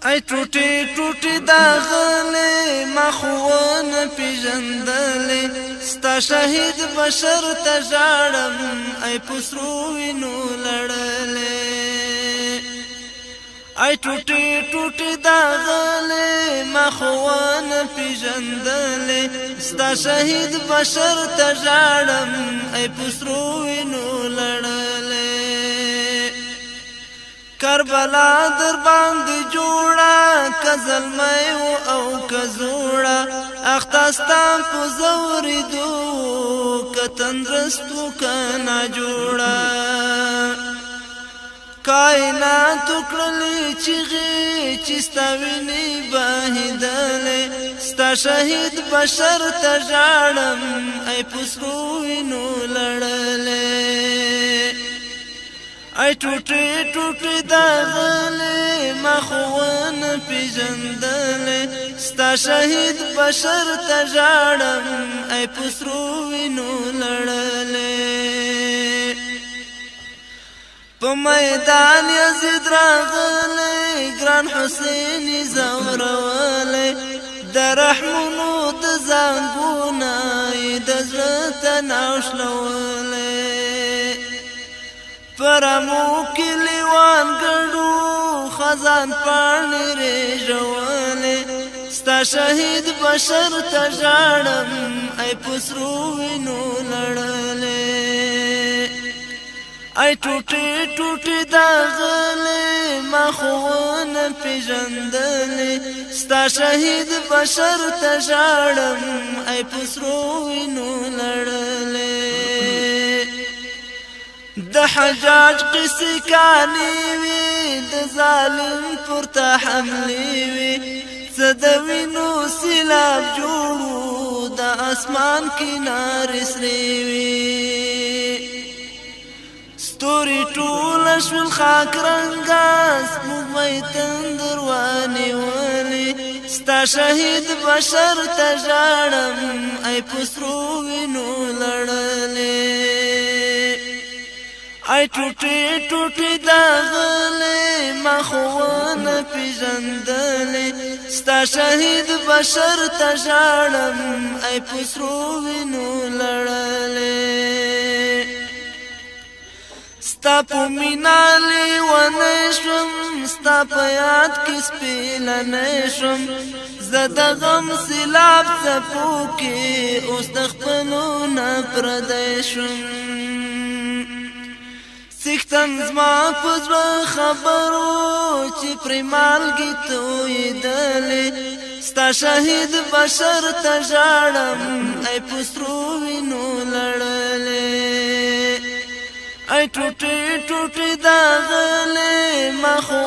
ای ټوټي ټوټي دا غلې ما خو نه پیژندلې ستا شهید بشر ته ژاړم ای په سرو وینو لړلې ای ټوټي ټوټي دا غلې ما خو نه پیژندلې ستا شهید بشر ته ژاړم ای په سرو وینو لړلې کربلا در باندې جوړه کزلمې او کزوړه اختستان په زوري دو کتندرستو کنا جوړه کائنات کړلې چیغې چې ستاویني بهیدلې ستا شهید بشر ته ژاړم ای پسرو وینو لړلې ای ټوټي ټوټي دا غلې ما خو نه پیژندلې ستا شهید بشر ته ژاړم ای پسرو وینو لړلې په میدان یزید راغلې ګران حسین زورولې د رحمونو د زنګونه د زړه تناوشلولې پرمو کلیوان ګړو خزان پاڼې رېژولې ستا شهید بشر ته ژاړم ای پسرو وینو لړلې ای ټوټي ټوټي دا غلې ما خو نه پیژندلې ستا شهید بشر ته ژاړم ای پسرو وینو لړلې د حجاج قصې کانې وي د ظالم پورته حملې وي څه د وینو سیلاب جوړو د اسمان کینارې سرې وي ستوري ټوله شول خاک رنګه سپوږمۍ تندر ونیولې ستا شهید بشر ته ژاړم ای پسرو وینو لړلې ای ټوټي ټوټي دا غلې ما خو نه پیژندلې ستا شهید بشر ته ژاړم ای پسرو وینو لړلې ستا په مینا لیونی شوم ستا په یاد کې سپیلنی شوم زه د غم سیلاب څپو کې اوس د خپلو نه پردی شوم څښتن زما په زړه خبرو چې پرې مالګې تویېدلې ستا شهید بشر ته ژاړم ای پسرو وینو لړلې ای ټوټي ټوټي دا غلې ما خو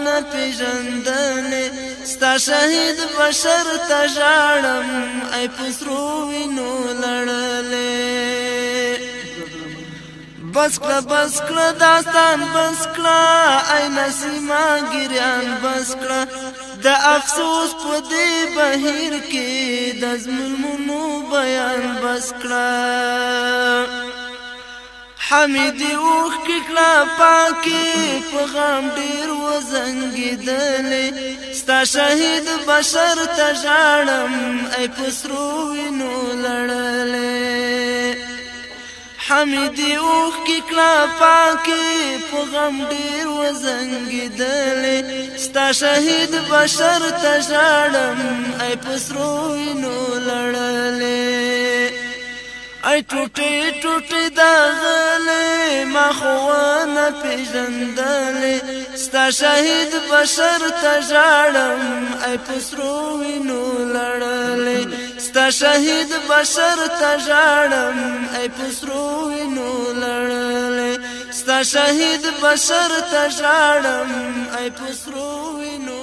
نه پیژندلې ستا شهید بشر ته ژاړم ای پسرو وینو لړلې بس کړه داستان بس کړه ای نسیما ګریان بس کړه د افسوس په دې بهیر کې د ظلمونو بیان بس کړه حمیدی اوخ ککلا پاکی په غم ډیر وزنګیدلې ستا شهید بشر ته ژاړم ای پسرو وینو لړلې حمیدی اوخ ککلا پاکی په غم ډیر وزنګیدلې ستا شهید بشر ته ژاړم ای پسرو وینو لړلې ای ټوټي ټوټي دا غلې ما خو نه پیژندلې ستا شهید بشر ته ژاړم ای پسرو وینو لړلې ستا شهید بشر ته ژاړم ای پسرو وینو لړلې ستا شهید بشر ته ژاړم ای پسرو وینو